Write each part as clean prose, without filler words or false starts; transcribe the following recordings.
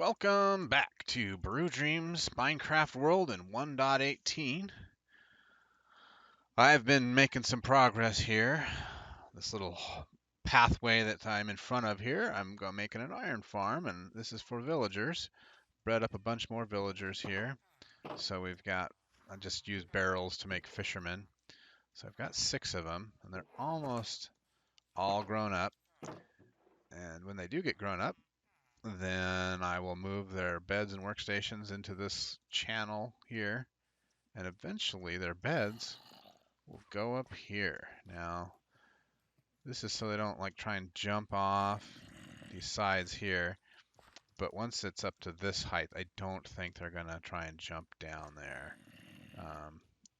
Welcome back to Barudreams Minecraft World in 1.18. I've been making some progress here. This little pathway that I'm in front of here, I'm making an iron farm, and this is for villagers. Bred up a bunch more villagers here. So I just used barrels to make fishermen. So I've got 6 of them, and they're almost all grown up. And when they do get grown up, then I will move their beds and workstations into this channel here, and eventually their beds will go up here. Now, this is so they don't like try and jump off these sides here, but once it's up to this height, I don't think they're gonna try and jump down there.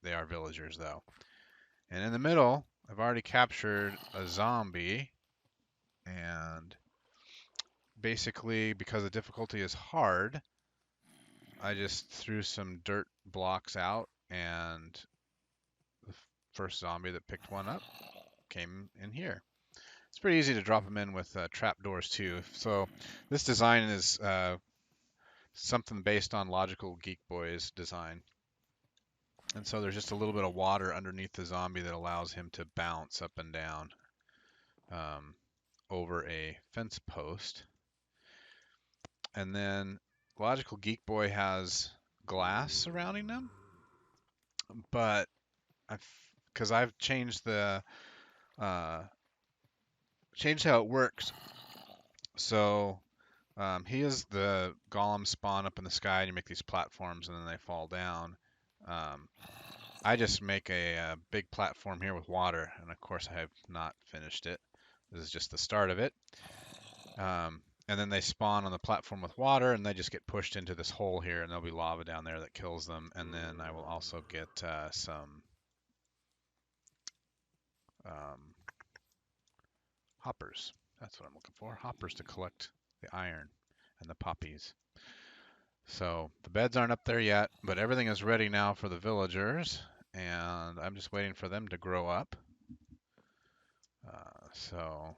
They are villagers though. And in the middle, I've already captured a zombie, and basically because the difficulty is hard, I just threw some dirt blocks out, and the first zombie that picked one up came in here. It's pretty easy to drop them in with trap doors too. So this design is something based on Logical Geek Boy's design. And so there's just a little bit of water underneath the zombie that allows him to bounce up and down um, over a fence post. And then Logical Geek Boy has glass surrounding them, but because I've changed the changed how it works. So he is the golem spawn up in the sky, and you make these platforms, and then they fall down. Um, I just make a big platform here with water, and of course I have not finished it. This is just the start of it. And then they spawn on the platform with water, and they just get pushed into this hole here, and there'll be lava down there that kills them. And then I will also get some um, hoppers. That's what I'm looking for. Hoppers to collect the iron and the poppies. So the beds aren't up there yet, but everything is ready now for the villagers, and I'm just waiting for them to grow up. So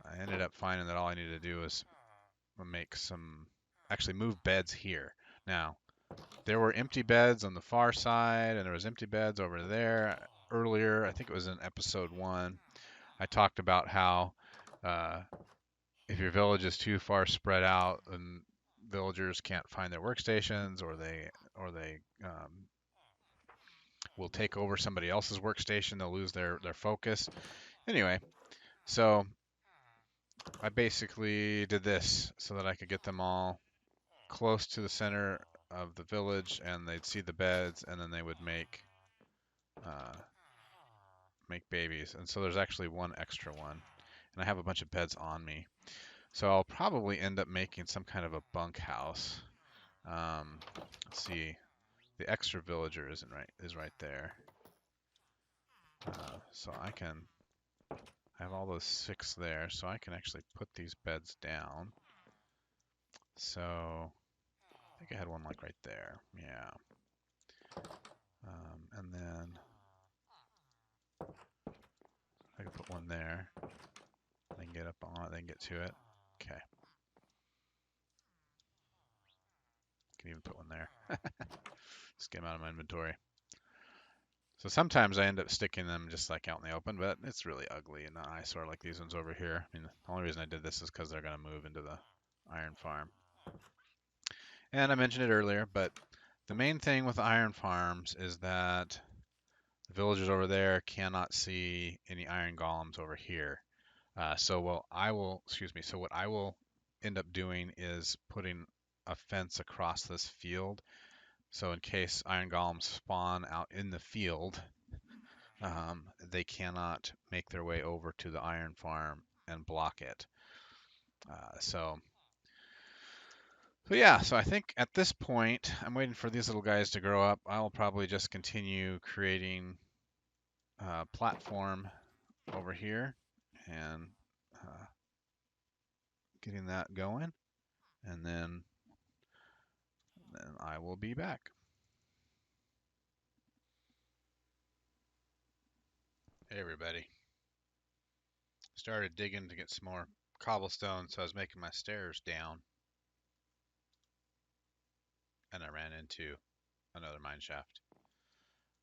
I ended up finding that all I needed to do was actually move beds here. Now, there were empty beds on the far side, and there was empty beds over there. Earlier, I think it was in episode 1, I talked about how uh, if your village is too far spread out, then villagers can't find their workstations, or they will take over somebody else's workstation. They'll lose their focus. Anyway, so I basically did this so that I could get them all close to the center of the village, and they'd see the beds, and then they would uh, make babies. And so there's actually one extra one, and I have a bunch of beds on me. So I'll probably end up making some kind of a bunkhouse. Let's see, the extra villager is right there. So I can have all those 6 there, so I can actually put these beds down. So I think I had one like right there. Yeah. And then I can put one there. They can get up on it. They can get to it. Okay. Can even put one there. Just get them out of my inventory. So sometimes I end up sticking them just like out in the open, but it's really ugly and an eyesore like these ones over here. I mean, the only reason I did this is because they're going to move into the iron farm. And I mentioned it earlier, but the main thing with iron farms is that the villagers over there cannot see any iron golems over here. So what I will end up doing is putting a fence across this field. So in case iron golems spawn out in the field, they cannot make their way over to the iron farm and block it. So yeah, so I think at this point, I'm waiting for these little guys to grow up. I'll probably just continue creating a platform over here and getting that going, and then I will be back. Hey everybody. Started digging to get some more cobblestone, so I was making my stairs down. and I ran into another mine shaft.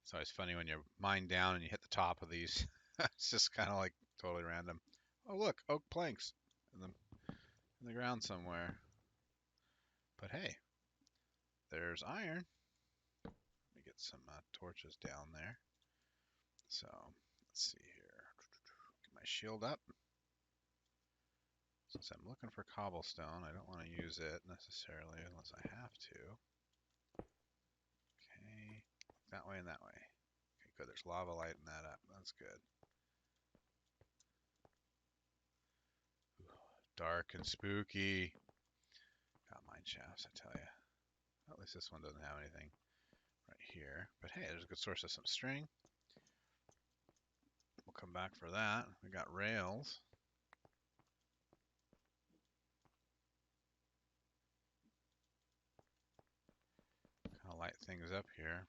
It's always funny when you mine down and you hit the top of these. It's just kind of like totally random. Oh look, oak planks in the ground somewhere. But hey, there's iron. Let me get some torches down there. So let's see here. Get my shield up. Since I'm looking for cobblestone, I don't want to use it necessarily unless I have to. Okay, that way and that way. Okay, good. There's lava lighting that up. That's good. Ooh, dark and spooky. Got mine shafts, I tell you. At least this one doesn't have anything right here. But hey, there's a good source of some string. We'll come back for that. We got rails. Kind of light things up here.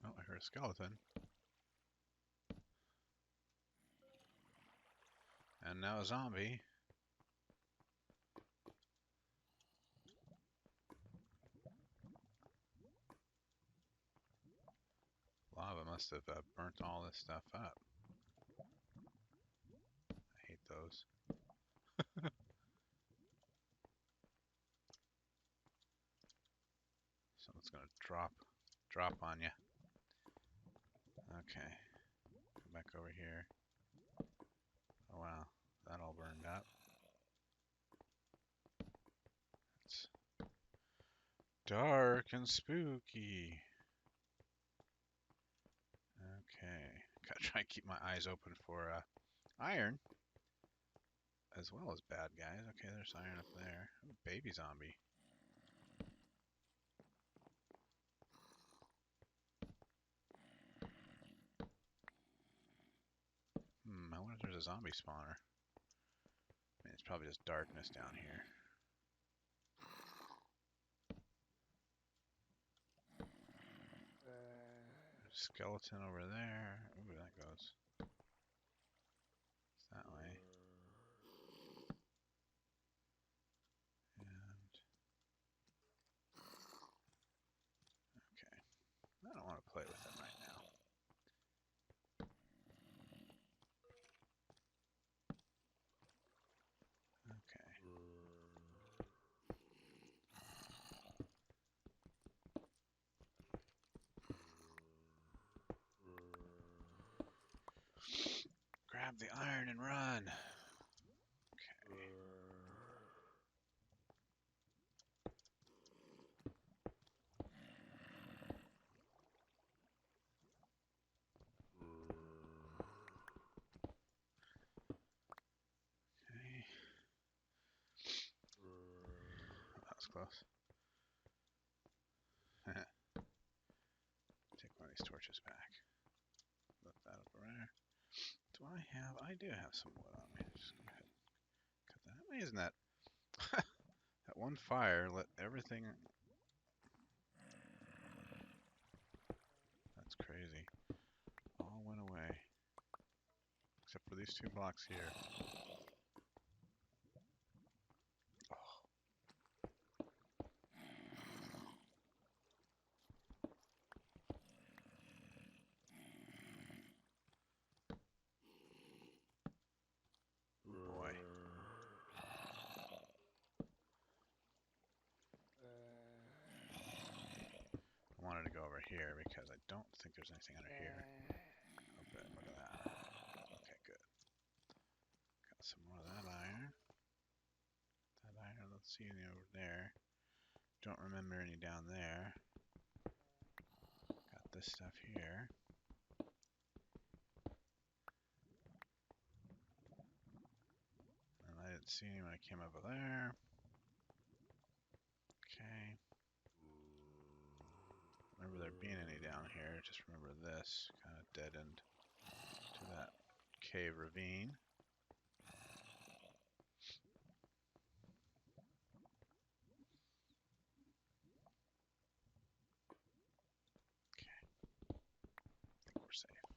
Oh, I heard a skeleton. And now a zombie. Lava must have burnt all this stuff up. I hate those. Someone's gonna drop on you. Okay, come back over here. Oh wow, that all burned up. It's dark and spooky. Okay, gotta try and keep my eyes open for iron, as well as bad guys. Okay, there's iron up there. Ooh, baby zombie. I wonder if there's a zombie spawner. I mean, it's probably just darkness down here. Skeleton over there. Ooh, that goes that way. And okay, I don't want to play with them right now. Okay. Grab the iron and run. Okay. Okay. That was close. Take one of these torches back. Lift that up there. Do I have? I do have some wood on me. Just go ahead and cut that. Why isn't that? That one fire lit everything. That's crazy. All went away. Except for these 2 blocks here. Oh boy. I wanted to go over here because I don't think there's anything under here. Oh good, look at that. Okay, good. Got some more of that iron. That iron, let's see any over there. Don't remember any down there. Got this stuff here. And I didn't see any when I came over there. Okay. Remember there being any down here, just remember this kind of dead end to that cave ravine. Okay, I think we're safe.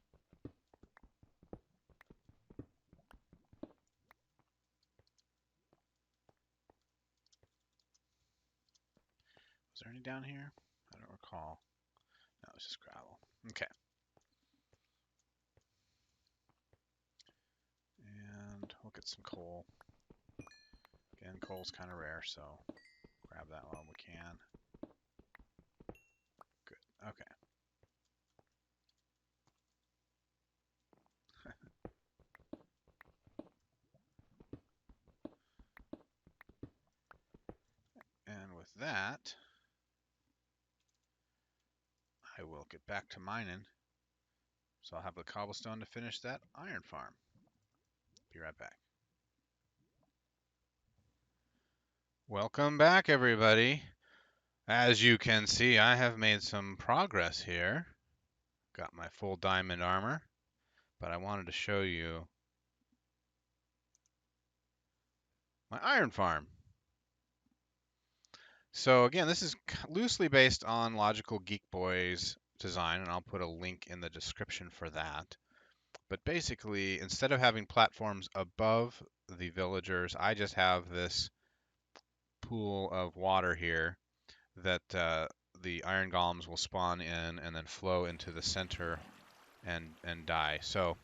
Was there any down here? I don't recall. No, it's just gravel. Okay. And we'll get some coal. Again, coal's kind of rare, so grab that while we can. Good. Okay. And with that, I will get back to mining. So I'll have the cobblestone to finish that iron farm. Be right back. Welcome back, everybody. As you can see, I have made some progress here. Got my full diamond armor, but I wanted to show you my iron farm. So again, this is loosely based on Logical Geek Boy's design, and I'll put a link in the description for that. But basically, instead of having platforms above the villagers, I just have this pool of water here that the iron golems will spawn in and then flow into the center and die. So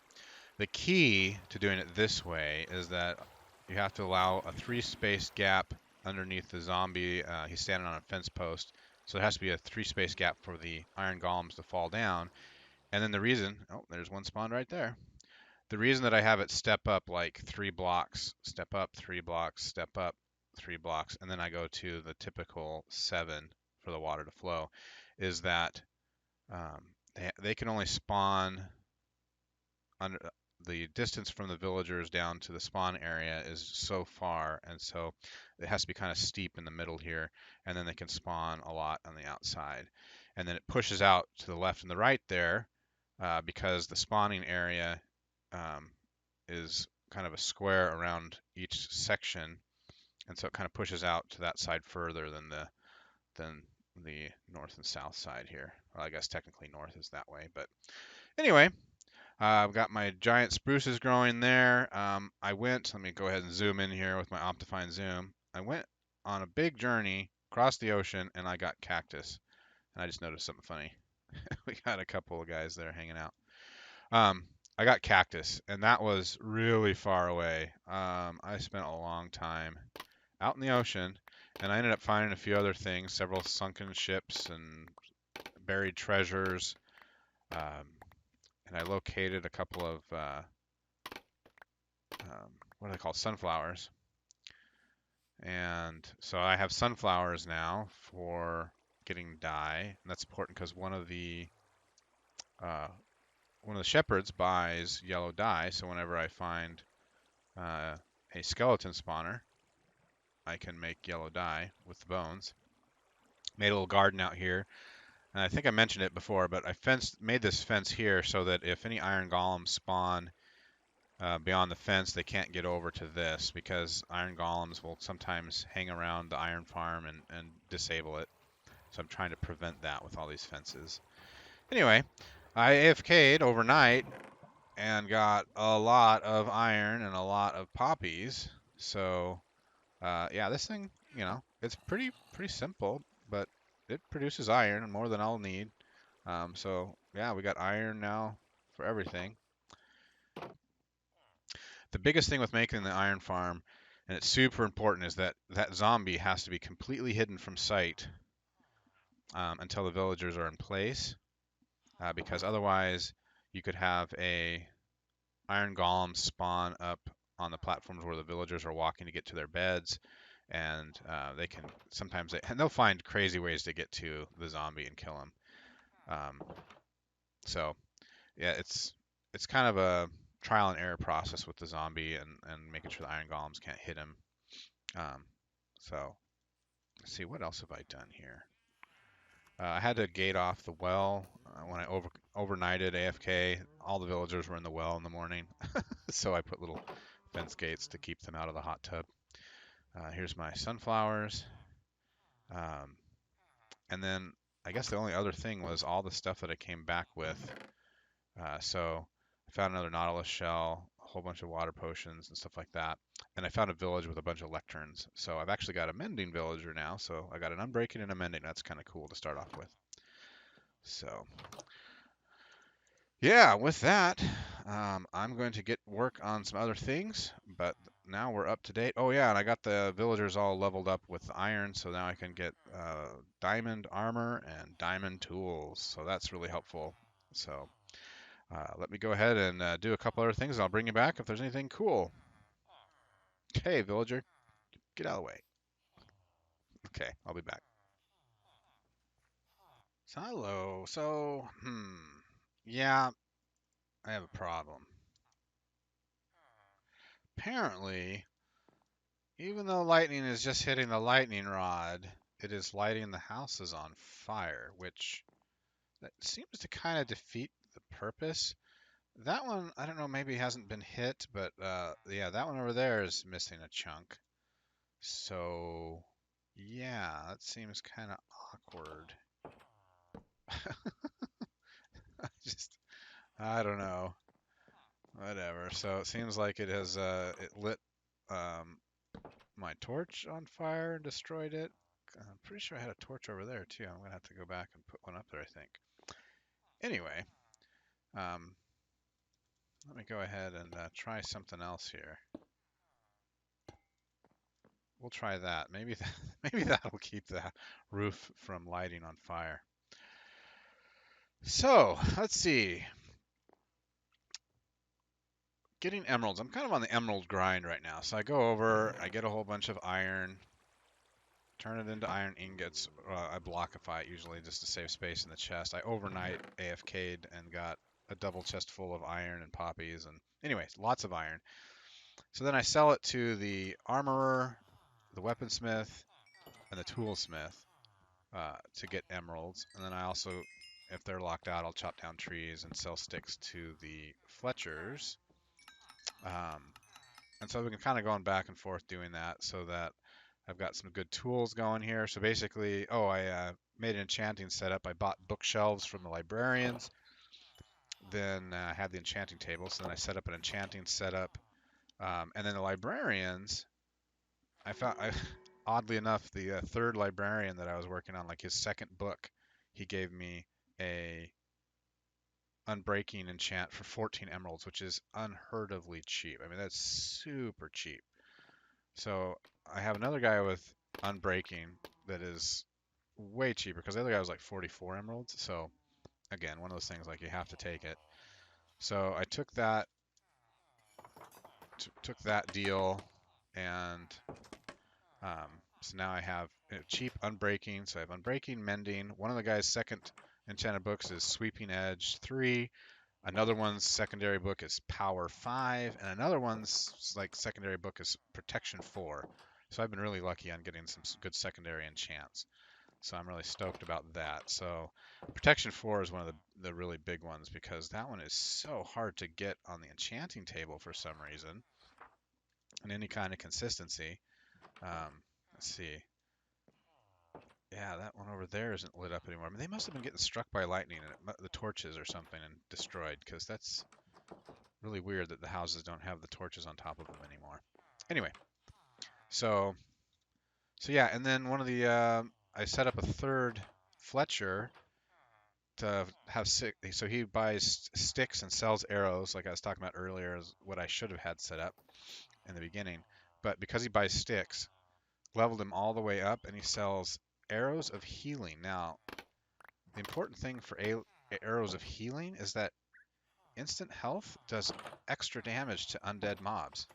the key to doing it this way is that you have to allow a 3-space gap underneath the zombie. He's standing on a fence post, so there has to be a 3-space gap for the iron golems to fall down. And then the reason, oh, there's one spawned right there. The reason that I have it step up like 3 blocks, step up 3 blocks, step up 3 blocks, and then I go to the typical 7 for the water to flow, is that they can only spawn under the distance from the villagers down to the spawn area is so far, and so it has to be kind of steep in the middle here, and then they can spawn a lot on the outside, and then it pushes out to the left and the right there because the spawning area is kind of a square around each section, and so it kind of pushes out to that side further than the north and south side here. Well, I guess technically north is that way, but anyway, I've got my giant spruces growing there. Let me go ahead and zoom in here with my Optifine zoom. I went on a big journey across the ocean and I got cactus. And I just noticed something funny. We got a couple of guys there hanging out. I got cactus, and that was really far away. I spent a long time out in the ocean, and I ended up finding a few other things, several sunken ships and buried treasures. And I located a couple of, what are they called, sunflowers. And so I have sunflowers now for getting dye, and that's important because one of the shepherds buys yellow dye, so whenever I find a skeleton spawner, I can make yellow dye with the bones. Made a little garden out here, and I think I mentioned it before, but I made this fence here so that if any iron golems spawn beyond the fence, they can't get over to this because iron golems will sometimes hang around the iron farm and disable it. So I'm trying to prevent that with all these fences. Anyway, I AFK'd overnight and got a lot of iron and a lot of poppies. So yeah, this thing, it's pretty simple, but it produces iron and more than I'll need. So yeah, we got iron now for everything. The biggest thing with making the iron farm, and it's super important, is that that zombie has to be completely hidden from sight until the villagers are in place, because otherwise you could have a iron golem spawn up on the platforms where the villagers are walking to get to their beds, and they can sometimes and they'll find crazy ways to get to the zombie and kill him. So yeah, it's kind of a trial and error process with the zombie and making sure the iron golems can't hit him. So let's see, what else have I done here? I had to gate off the well when I overnighted AFK. All the villagers were in the well in the morning, so I put little fence gates to keep them out of the hot tub. Here's my sunflowers. And then I guess the only other thing was all the stuff that I came back with. So I found another nautilus shell, a whole bunch of water potions and stuff like that. And I found a village with a bunch of lecterns. So I've actually got a mending villager now. So I got an unbreaking and a mending. That's kind of cool to start off with. So yeah, with that, I'm going to get work on some other things, but now we're up to date. Oh yeah, and I got the villagers all leveled up with iron, so now I can get diamond armor and diamond tools. So that's really helpful. So let me go ahead and do a couple other things. I'll bring you back if there's anything cool. Hey, villager, get out of the way. Okay, I'll be back. So hello. So, yeah, I have a problem. Apparently, even though lightning is just hitting the lightning rod, it is lighting the houses on fire, which that seems to kind of defeat the purpose. That one, I don't know, maybe hasn't been hit, but yeah, that one over there is missing a chunk. So, yeah, that seems kind of awkward. Just, I don't know. Whatever. So it seems like it has it lit um, my torch on fire and destroyed it. I'm pretty sure I had a torch over there too. I'm gonna have to go back and put one up there, I think. Anyway, um, let me go ahead and try something else here. We'll try that. Maybe maybe that'll keep the roof from lighting on fire. So let's see. Getting emeralds. I'm kind of on the emerald grind right now. So I go over, I get a whole bunch of iron, turn it into iron ingots. I blockify it usually just to save space in the chest. I overnight AFK'd and got a double chest full of iron and poppies. And anyways, lots of iron. So then I sell it to the armorer, the weaponsmith, and the toolsmith to get emeralds. And then I also, if they're locked out, I'll chop down trees and sell sticks to the fletchers. And so we've been kind of going back and forth doing that so that I've got some good tools going here. So basically, I made an enchanting setup. I bought bookshelves from the librarians, then had the enchanting table. So then I set up an enchanting setup. And then the librarians, I found, oddly enough, the third librarian that I was working on, like his second book, he gave me a unbreaking enchant for 14 emeralds, which is unheard ofly cheap. I mean, that's super cheap. So I have another guy with unbreaking that is way cheaper because the other guy was like 44 emeralds. So again, one of those things like you have to take it. So I took that deal and so now I have cheap unbreaking. So I have unbreaking, mending. One of the guy's second enchanted books is sweeping edge 3. Another one's secondary book is Power 5, and another one's like secondary book is Protection 4. So I've been really lucky on getting some good secondary enchants. So I'm really stoked about that. So Protection 4 is one of the really big ones because that one is so hard to get on the enchanting table for some reason, and any kind of consistency. Let's see. Yeah, that one over there isn't lit up anymore. I mean, they must have been getting struck by lightning and the torches or something and destroyed because that's really weird that the houses don't have the torches on top of them anymore. Anyway, so yeah, and then one of the I set up a third Fletcher to have six. So he buys sticks and sells arrows, like I was talking about earlier, is what I should have had set up in the beginning. But because he buys sticks, leveled him all the way up, and he sells arrows of healing. Now, the important thing for arrows of healing is that instant health does extra damage to undead mobs.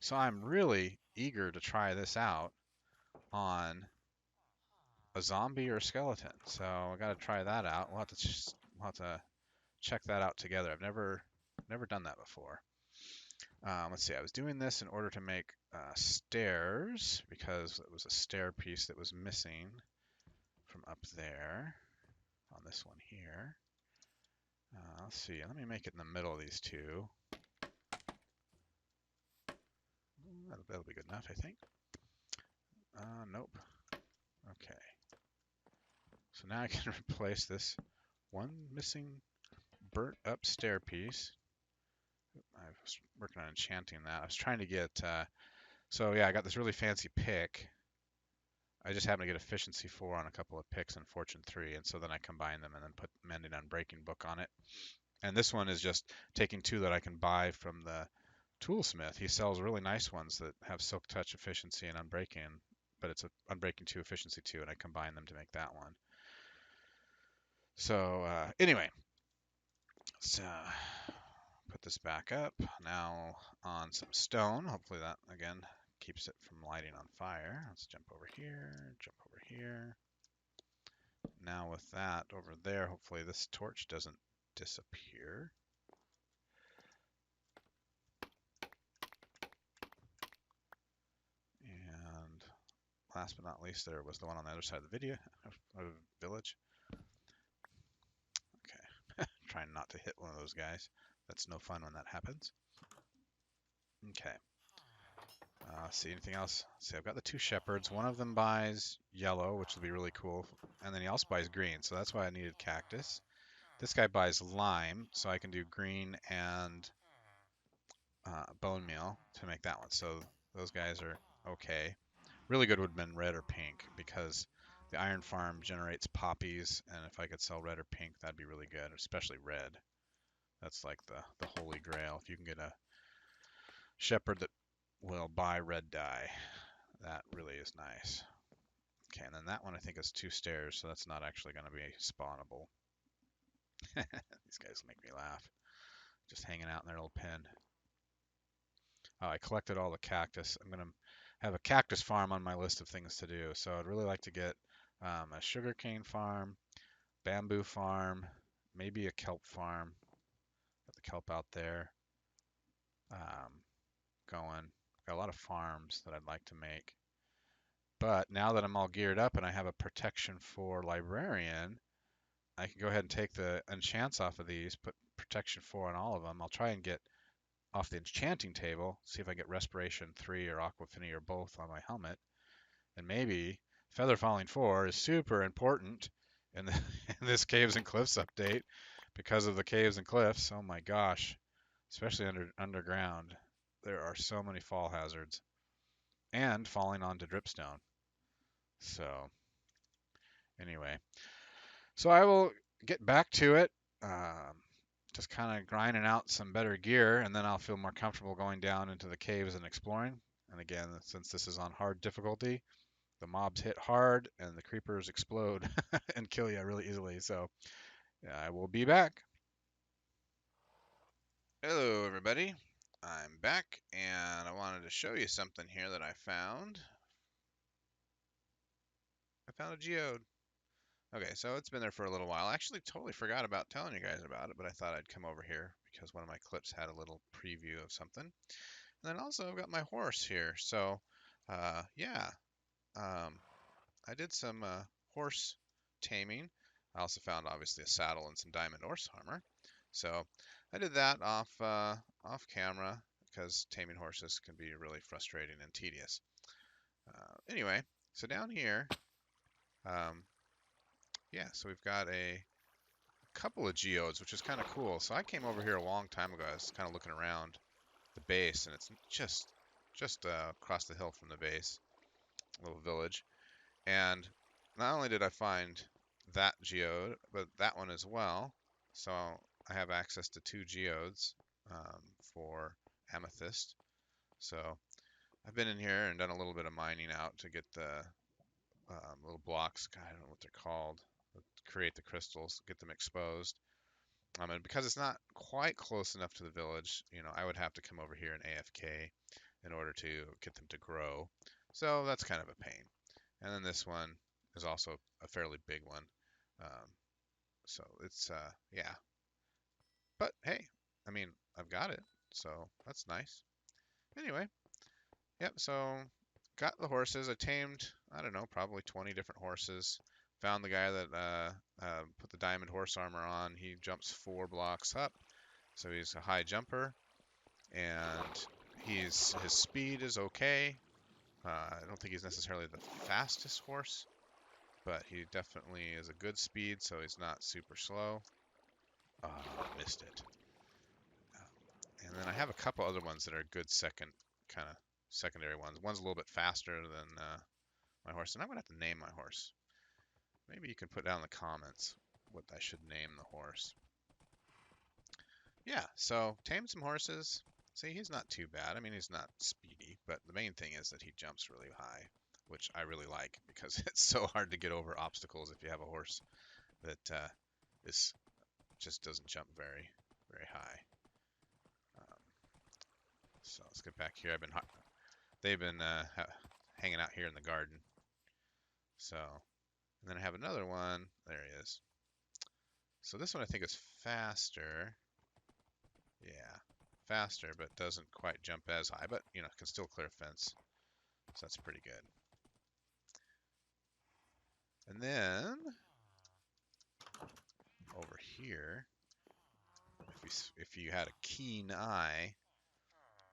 So I'm really eager to try this out on a zombie or a skeleton. So I got to try that out. We'll have to check that out together. I've never done that before. Let's see. I was doing this in order to make stairs because it was a stair piece that was missing from up there on this one here. Let's see. Let me make it in the middle of these two. That'll be good enough, I think. Nope. Okay. So now I can replace this one missing burnt up stair piece. was working on enchanting that. I was trying to get, so yeah, I got this really fancy pick. I just happened to get efficiency 4 on a couple of picks and fortune 3, and so then I combine them and then put mending on breaking book on it. And this one is just taking 2 that I can buy from the toolsmith. He sells really nice ones that have silk touch efficiency and unbreaking, but it's a unbreaking 2 efficiency 2, and I combine them to make that one. So anyway, let's put this back up now on some stone. Hopefully that again keeps it from lighting on fire. Let's jump over here, jump over here. Now with that over there, hopefully this torch doesn't disappear. And last but not least, there was the one on the other side of the village. Okay, trying not to hit one of those guys. That's no fun when that happens. Okay. See anything else? See, I've got the 2 shepherds. One of them buys yellow, which will be really cool, and then he also buys green, so that's why I needed cactus. This guy buys lime, so I can do green and bone meal to make that one. So those guys are okay. Really good would have been red or pink because the iron farm generates poppies, and if I could sell red or pink, that'd be really good, especially red. That's like the holy grail. If you can get a shepherd that will buy red dye, that really is nice. Okay, and then that one I think is 2 stairs, so that's not actually going to be spawnable. These guys make me laugh. Just hanging out in their little pen. Oh, I collected all the cactus. I'm going to have a cactus farm on my list of things to do. So I'd really like to get a sugarcane farm, bamboo farm, maybe a kelp farm. Got the kelp out there going. Got a lot of farms that I'd like to make. But now that I'm all geared up and I have a protection for librarian, I can go ahead and take the enchants off of these, put protection 4 on all of them. I'll try and get off the enchanting table, see if I get respiration 3 or aqua affinity or both on my helmet. And maybe feather falling 4 is super important in, in this caves and cliffs update because of the caves and cliffs. Oh my gosh, especially underground. There are so many fall hazards and falling onto dripstone. So anyway, so I will get back to it. Just kind of grinding out some better gear, and then I'll feel more comfortable going down into the caves and exploring. And again, since this is on hard difficulty, the mobs hit hard and the creepers explode and kill you really easily. So I will be back. Hello, everybody. I'm back, and I wanted to show you something here that I found. I found a geode. Okay, so it's been there for a little while. I actually totally forgot about telling you guys about it, but I thought I'd come over here because one of my clips had a little preview of something. And then also I've got my horse here. So, yeah, I did some horse taming. I also found obviously a saddle and some diamond horse armor. So I did that off camera because taming horses can be really frustrating and tedious. Anyway, so down here, yeah, so we've got a couple of geodes, which is kind of cool. So I came over here a long time ago. I was kind of looking around the base, and it's just across the hill from the base, a little village. And not only did I find that geode, but that one as well. So I have access to 2 geodes for Amethyst. So I've been in here and done a little bit of mining out to get the little blocks. God, I don't know what they're called. Create the crystals, get them exposed. And because it's not quite close enough to the village, I would have to come over here and AFK in order to get them to grow. So that's kind of a pain. And then this one is also a fairly big one. So it's, yeah. But hey, I mean, I've got it. So that's nice. Anyway, yep, so got the horses. I tamed, I don't know, probably 20 different horses. Found the guy that put the diamond horse armor on. He jumps 4 blocks up, so he's a high jumper, and his speed is okay. I don't think he's necessarily the fastest horse, but he definitely is a good speed, so he's not super slow. Missed it. And And then I have a couple other ones that are good kind of secondary ones. One's a little bit faster than my horse, and I'm gonna have to name my horse. Maybe you can put down in the comments what I should name the horse. Yeah, so tame some horses. See, he's not too bad. I mean, he's not speedy, but the main thing is that he jumps really high, which I really like because it's so hard to get over obstacles if you have a horse that is just doesn't jump very high. Um, so let's get back here. They've been hanging out here in the garden. So, and then I have another one. There he is. So this one I think is faster. Yeah, faster, but doesn't quite jump as high, but you know, can still clear a fence. So that's pretty good. And then over here, if you had a keen eye,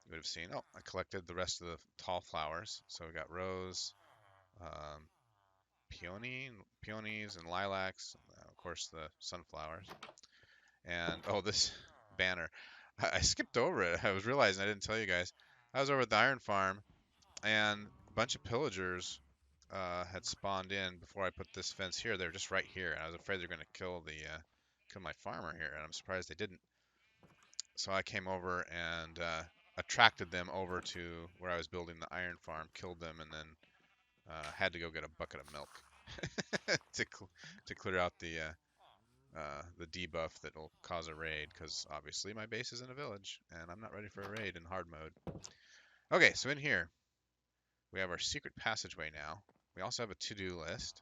you would have seen, oh, I collected the rest of the tall flowers. So we got rose, um, peonies and lilacs, of course the sunflowers. And oh, this banner, I skipped over it. I was realizing I didn't tell you guys. I was over at the iron farm, and a bunch of pillagers had spawned in before I put this fence here. They were just right here, and I was afraid they're going to kill my farmer here, and I'm surprised they didn't. So I came over and attracted them over to where I was building the iron farm, killed them, and then had to go get a bucket of milk to clear out the debuff that will cause a raid, because obviously my base is in a village, and I'm not ready for a raid in hard mode. Okay, so in here, we have our secret passageway now. We also have a to-do list.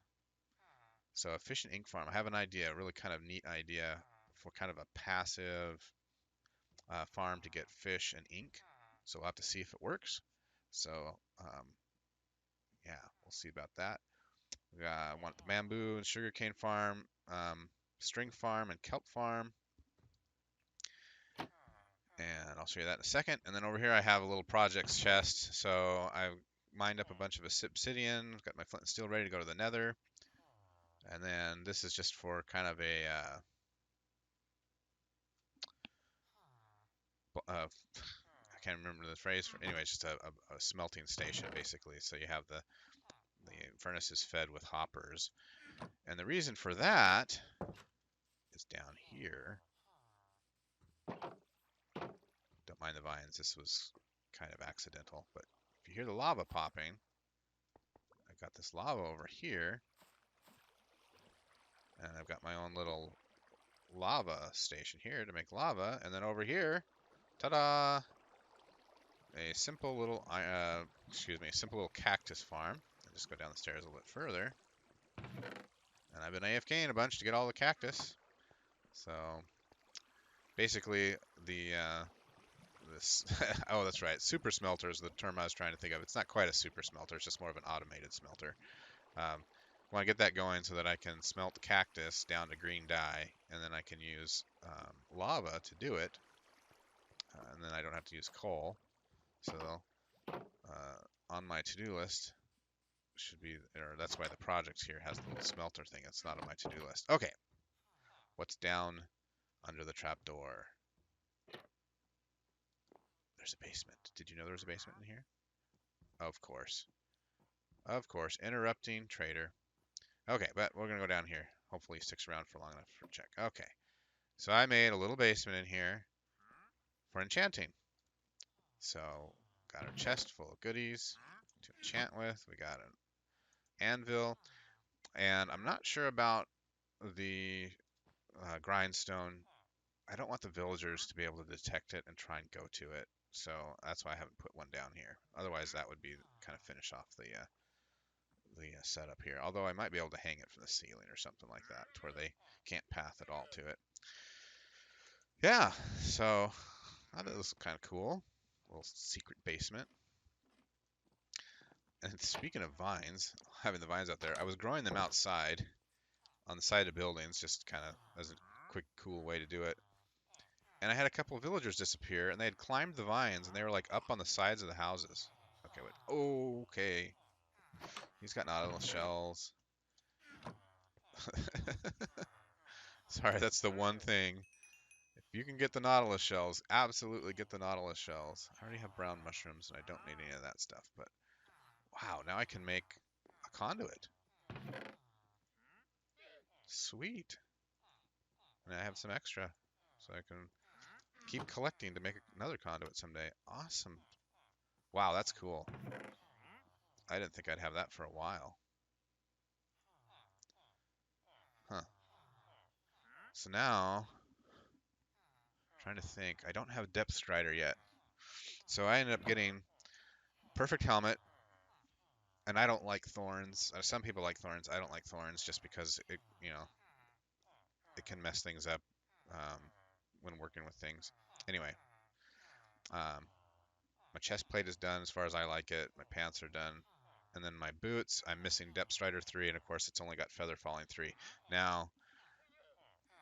So efficient ink farm. I have an idea, a really kind of neat idea for kind of a passive farm to get fish and ink. So we'll have to see if it works. So yeah, we'll see about that. We want the bamboo and sugarcane farm, string farm and kelp farm. And I'll show you that in a second. And then over here I have a little projects chest. So I mined up a bunch of obsidian, got my flint and steel ready to go to the nether. And then this is just for kind of I can't remember the phrase. Anyway, it's just a smelting station basically. So you have the furnaces fed with hoppers. And the reason for that is down here. Don't mind the vines. This was kind of accidental. But if you hear the lava popping, I've got this lava over here. And I've got my own little lava station here to make lava. And then over here, ta-da! A simple little, simple little cactus farm. I'll just go down the stairs a little bit further. And I've been AFKing a bunch to get all the cactus. So basically this oh, that's right, super smelter is the term I was trying to think of. It's not quite a super smelter, it's just more of an automated smelter. I want to get that going so that I can smelt cactus down to green dye, and then I can use lava to do it, and then I don't have to use coal. So on my to-do list should be, or that's why the project here has the little smelter thing. It's not on my to-do list. Okay, what's down under the trapdoor? There's a basement. Did you know there was a basement in here? Of course. Of course. Interrupting trader. Okay, but we're going to go down here. Hopefully he sticks around for long enough for a check. Okay. So I made a little basement in here for enchanting. So got our chest full of goodies to enchant with. We got an anvil. And I'm not sure about the grindstone. I don't want the villagers to be able to detect it and try and go to it. So that's why I haven't put one down here. Otherwise, that would be kind of finish off the setup here. Although I might be able to hang it from the ceiling or something like that, to where they can't path at all to it. Yeah, so that was kind of cool. A little secret basement. And speaking of vines, having the vines out there, I was growing them outside on the side of buildings, just kind of as a quick, cool way to do it. And I had a couple of villagers disappear, and they had climbed the vines, and they were like up on the sides of the houses. Okay, wait. Okay. He's got nautilus shells. Sorry, that's the one thing. You can get the nautilus shells. Absolutely get the nautilus shells. I already have brown mushrooms and I don't need any of that stuff, but wow, now I can make a conduit. Sweet. And I have some extra, so I can keep collecting to make another conduit someday. Awesome. Wow, that's cool. I didn't think I'd have that for a while. Huh. So now, trying to think. I don't have depth strider yet. So I ended up getting perfect helmet, and I don't like thorns. Some people like thorns. I don't like thorns just because it can mess things up um, when working with things. Anyway, um, my chest plate is done as far as I like it. My pants are done. And then my boots, I'm missing Depth Strider 3, and of course it's only got Feather Falling 3. Now,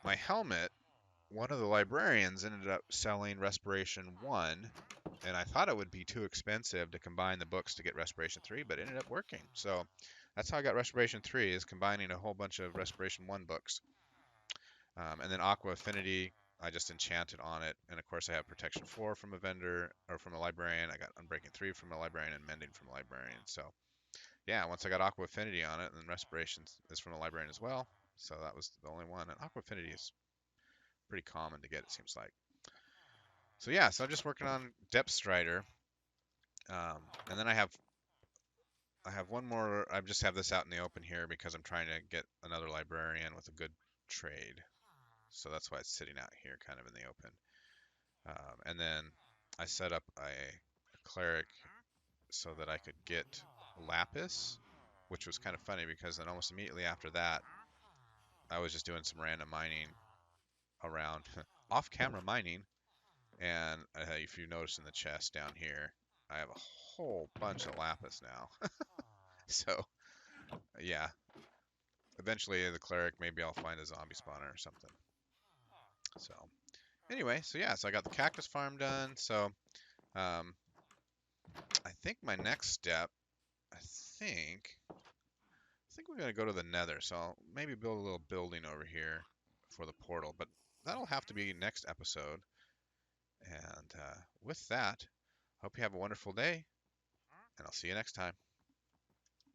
my helmet, one of the librarians ended up selling Respiration 1, and I thought it would be too expensive to combine the books to get Respiration 3, but it ended up working. So that's how I got Respiration 3, is combining a whole bunch of Respiration 1 books. And then Aqua Affinity, I just enchanted on it. And of course, I have Protection 4 from a vendor, or from a librarian. I got Unbreaking 3 from a librarian, and Mending from a librarian. So yeah, once I got Aqua Affinity on it, and then Respiration is from a librarian as well. So that was the only one. And Aqua Affinity is pretty common to get, it seems like. So yeah, so I'm just working on Depth Strider. And then I have one more. I just have this out in the open here because I'm trying to get another librarian with a good trade. So that's why it's sitting out here kind of in the open. And then I set up a cleric so that I could get lapis, which was kind of funny because then almost immediately after that, I was just doing some random mining around, off-camera mining, and if you notice in the chest down here, I have a whole bunch of lapis now. So yeah, eventually the cleric, maybe I'll find a zombie spawner or something. So anyway, so yeah, so I got the cactus farm done. So um, I think my next step, I think we're gonna go to the Nether. So I'll maybe build a little building over here for the portal, but that'll have to be next episode. And with that, hope you have a wonderful day, and I'll see you next time.